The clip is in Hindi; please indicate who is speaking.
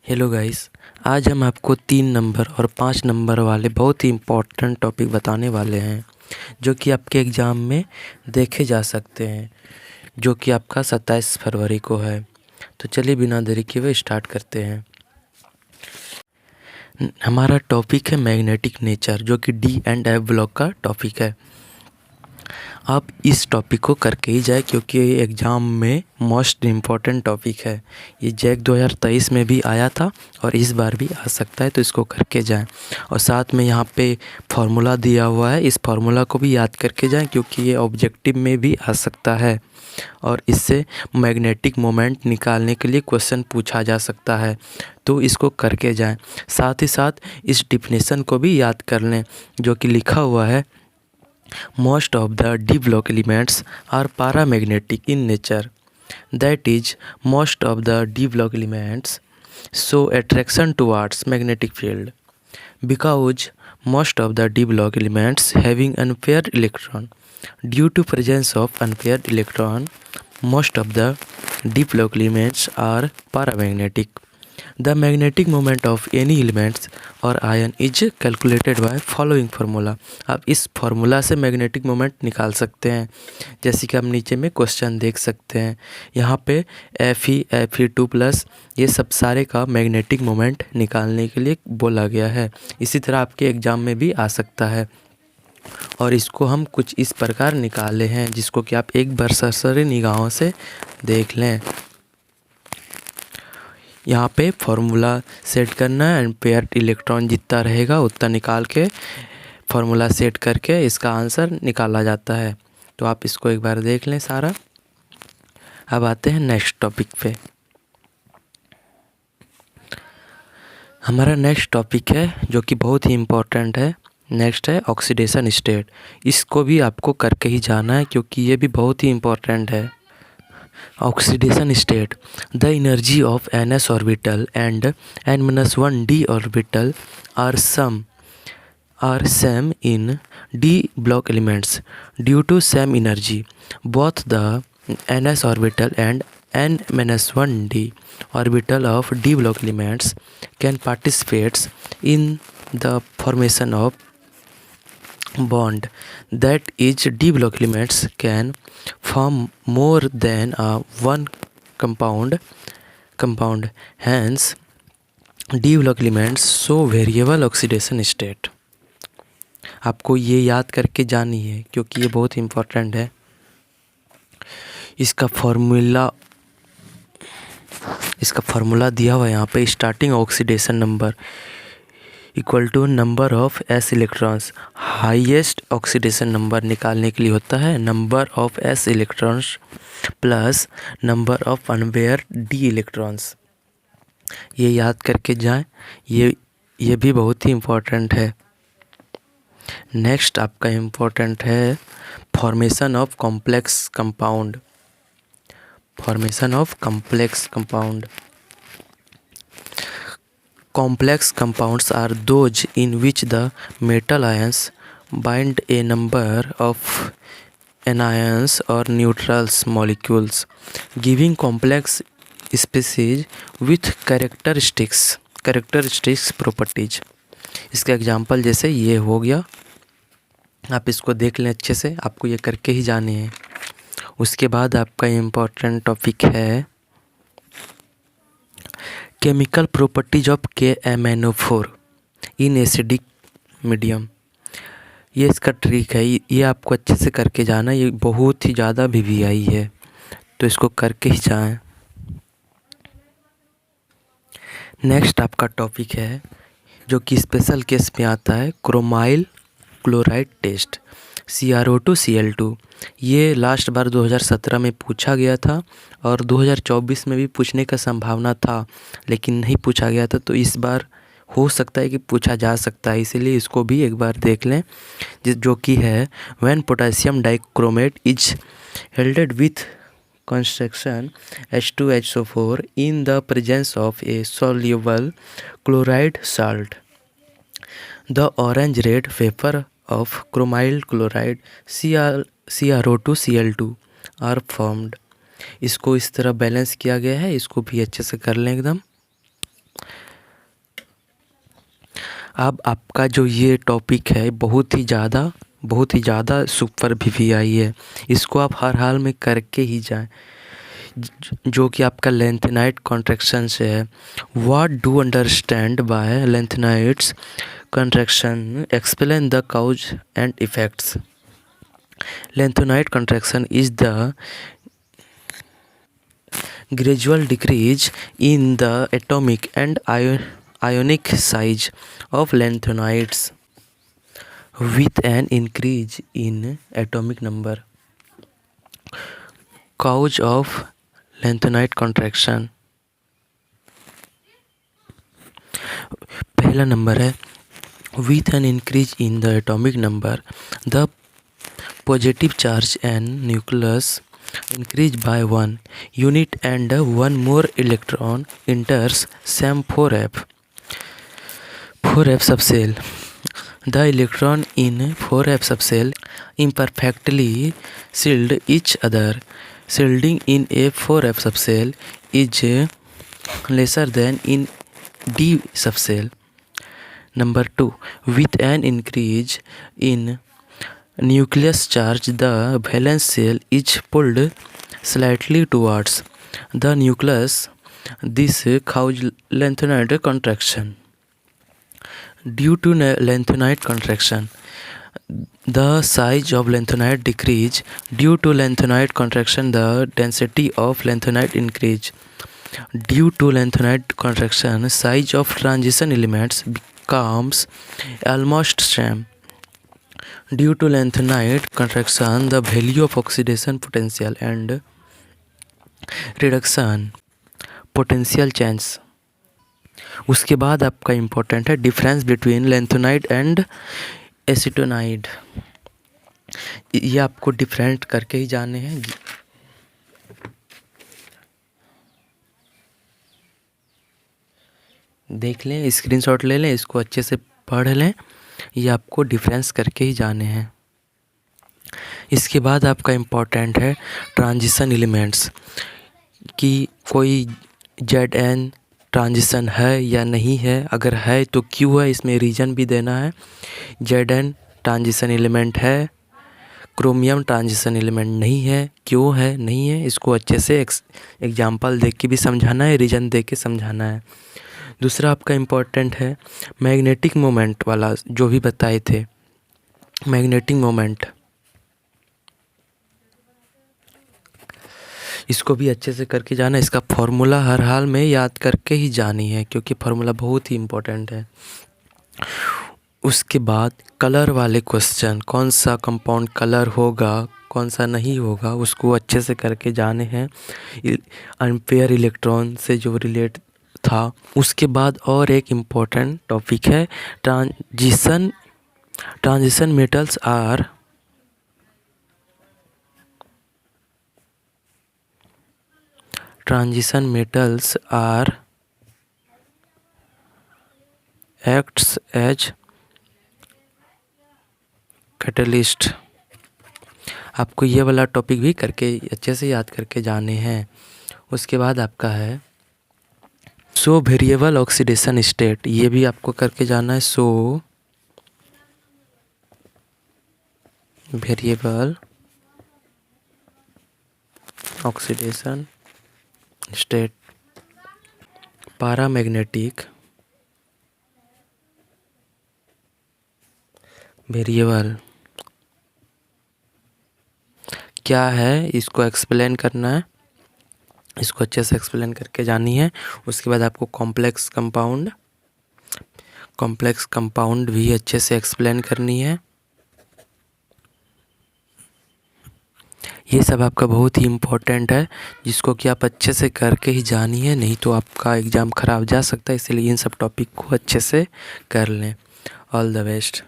Speaker 1: Hello guys. आज हम आपको 3 नंबर और 5 नंबर वाले बहुत ही इम्पोर्टेंट टॉपिक बताने वाले हैं जो कि आपके एग्ज़ाम में देखे जा सकते हैं, जो कि आपका 27 फरवरी को है। तो चलिए बिना देरी किए हुए स्टार्ट करते हैं। हमारा टॉपिक है मैग्नेटिक नेचर, जो कि डी एंड एफ ब्लॉक का टॉपिक है। आप इस टॉपिक को करके ही जाए क्योंकि ये एग्ज़ाम में मोस्ट इम्पॉर्टेंट टॉपिक है। ये जैक 2023 में भी आया था और इस बार भी आ सकता है, तो इसको करके जाएं। और साथ में यहाँ पे फार्मूला दिया हुआ है, इस फार्मूला को भी याद करके जाएं क्योंकि ये ऑब्जेक्टिव में भी आ सकता है और इससे मैग्नेटिक मोमेंट निकालने के लिए क्वेश्चन पूछा जा सकता है, तो इसको करके जाएं। साथ ही साथ इस डिफिनेशन को भी याद कर लें जो कि लिखा हुआ है, most of the d block elements are paramagnetic in nature. That is, most of the d block elements show attraction towards magnetic field because most of the d block elements having unpaired electron. Due to presence of unpaired electron, most of the d block elements are paramagnetic. The magnetic moment of any elements or ion is calculated by following formula. आप इस फार्मूला से मैग्नेटिक मोमेंट निकाल सकते हैं, जैसे कि आप नीचे में क्वेश्चन देख सकते हैं। यहाँ पे Fe2+ ये सब सारे का मैग्नेटिक मोमेंट निकालने के लिए बोला गया है। इसी तरह आपके एग्ज़ाम में भी आ सकता है और इसको हम कुछ इस प्रकार निकाले हैं, जिसको कि आप एक बार सरसरी निगाहों से देख लें। यहाँ पे फार्मूला सेट करना है, एंड पेयर्ड इलेक्ट्रॉन जितना रहेगा उतना निकाल के फार्मूला सेट करके इसका आंसर निकाला जाता है। तो आप इसको एक बार देख लें सारा। अब आते हैं नेक्स्ट टॉपिक पे। हमारा नेक्स्ट टॉपिक है जो कि बहुत ही इम्पोर्टेंट है। नेक्स्ट है ऑक्सीडेशन स्टेट। इसको भी आपको करके ही जाना है क्योंकि ये भी बहुत ही इम्पोर्टेंट है। Oxidation state: the energy of ns orbital and n-1d orbital are same in d block elements. Due to same energy, both the ns orbital and n-1d orbital of d block elements can participate in the formation of bond. That is, d block elements can form more than one compound. Hence, d block elements show variable oxidation state. आपको ये याद करके जानी है क्योंकि ये बहुत इम्पोर्टेंट है। इसका फार्मूला दिया हुआ है यहाँ पे। Starting oxidation number equal to number of s electrons. Highest oxidation number निकालने के लिए होता है number of s electrons plus number of unpaired d electrons. ये याद करके जाएं, ये भी बहुत ही इम्पोर्टेंट है। नेक्स्ट आपका इम्पोर्टेंट है formation of complex compound. Complex compounds are those in which the metal ions bind a number of anions or neutrals molecules, giving complex species with characteristics properties. इसका एग्जाम्पल जैसे ये हो गया, आप इसको देख लें अच्छे से, आपको ये करके ही जाने हैं। उसके बाद आपका इम्पोर्टेंट टॉपिक है chemical properties of KMnO4 in acidic medium. ये इसका ट्रिक है, ये आपको अच्छे से करके जाना। ये बहुत ही ज़्यादा VVI है, तो इसको करके ही जाएं। नेक्स्ट आपका टॉपिक है जो कि स्पेशल केस में आता है क्रोमाइल क्लोराइड टेस्ट, CrO2Cl2। ये लास्ट बार 2017 में पूछा गया था और 2024 में भी पूछने का संभावना था, लेकिन नहीं पूछा गया था। तो इस बार हो सकता है कि पूछा जा सकता है, इसीलिए इसको भी एक बार देख लें। जो कि है when potassium dichromate is heated with construction H2HO4 in the presence of a soluble chloride salt, the orange red vapor of chromyl chloride CrO2Cl2 are formed. इसको इस तरह बैलेंस किया गया है, इसको भी अच्छे से कर लें एकदम। अब आपका जो ये टॉपिक है बहुत ही ज़्यादा सुपर VVI है, इसको आप हर हाल में करके ही जाएं, जो कि आपका लेंथेनाइट कॉन्ट्रैक्शन से है। What do understand by lanthanides contraction, explain the cows and effects. Lengthenite contraction is the gradual decrease in the atomic and ionic size of lanthanides with an increase in atomic number. Cause of lanthanide contraction, पहला नंबर है with an increase in the atomic number, the positive charge and nucleus increase by 1 unit and one more electron enters same 4f subshell. The electron in 4f subshell imperfectly shield each other. Shielding in a 4f subshell is lesser than in D subshell. Number 2, with an increase in nucleus charge, the valence shell is pulled slightly towards the nucleus. This causes lanthanide contraction. Due to lanthanide contraction, the size of lanthanide decrease. Due to lanthanide contraction, the density of lanthanide increase. Due to lanthanide contraction, size of transition elements becomes almost same. Due to lanthanide contraction, the value of oxidation potential and reduction potential change. उसके बाद आपका इम्पोर्टेंट है difference between lanthanide and acetonide. ये आपको डिफरेंट करके ही जाने हैं। देख लें, स्क्रीनशॉट ले लें, इसको अच्छे से पढ़ लें, ये आपको डिफरेंस करके ही जाने हैं। इसके बाद आपका इम्पोर्टेंट है ट्रांजिशन एलिमेंट्स कि कोई ZN ट्रांजिशन है या नहीं है, अगर है तो क्यों है, इसमें रीज़न भी देना है। ZN ट्रांजिशन एलिमेंट है, क्रोमियम ट्रांजिशन एलिमेंट नहीं है, क्यों है नहीं है, इसको अच्छे से एग्जाम्पल दे के भी समझाना है, रीज़न दे के समझाना है। दूसरा आपका इम्पोर्टेंट है मैग्नेटिक मोमेंट वाला, जो भी बताए थे मैग्नेटिक मोमेंट, इसको भी अच्छे से करके जाना। इसका फॉर्मूला हर हाल में याद करके ही जानी है, क्योंकि फार्मूला बहुत ही इम्पोर्टेंट है। उसके बाद कलर वाले क्वेश्चन, कौन सा कंपाउंड कलर होगा कौन सा नहीं होगा, उसको अच्छे से करके जाने हैं। अनपेयर इलेक्ट्रॉन से जो रिलेट था। उसके बाद और एक इम्पोर्टेंट टॉपिक है transition metals are acts as catalyst. आपको ये वाला टॉपिक भी करके अच्छे से याद करके जाने हैं। उसके बाद आपका है सो वेरिएबल ऑक्सीडेशन स्टेट, ये भी आपको करके जाना है। So variable oxidation state, paramagnetic variable क्या है, इसको एक्सप्लेन करना है, इसको अच्छे से एक्सप्लेन करके जानी है। उसके बाद आपको कॉम्प्लेक्स कंपाउंड भी अच्छे से एक्सप्लेन करनी है। ये सब आपका बहुत ही इम्पोर्टेंट है, जिसको कि आप अच्छे से करके ही जानी है, नहीं तो आपका एग्ज़ाम ख़राब जा सकता है। इसलिए इन सब टॉपिक को अच्छे से कर लें। All the best.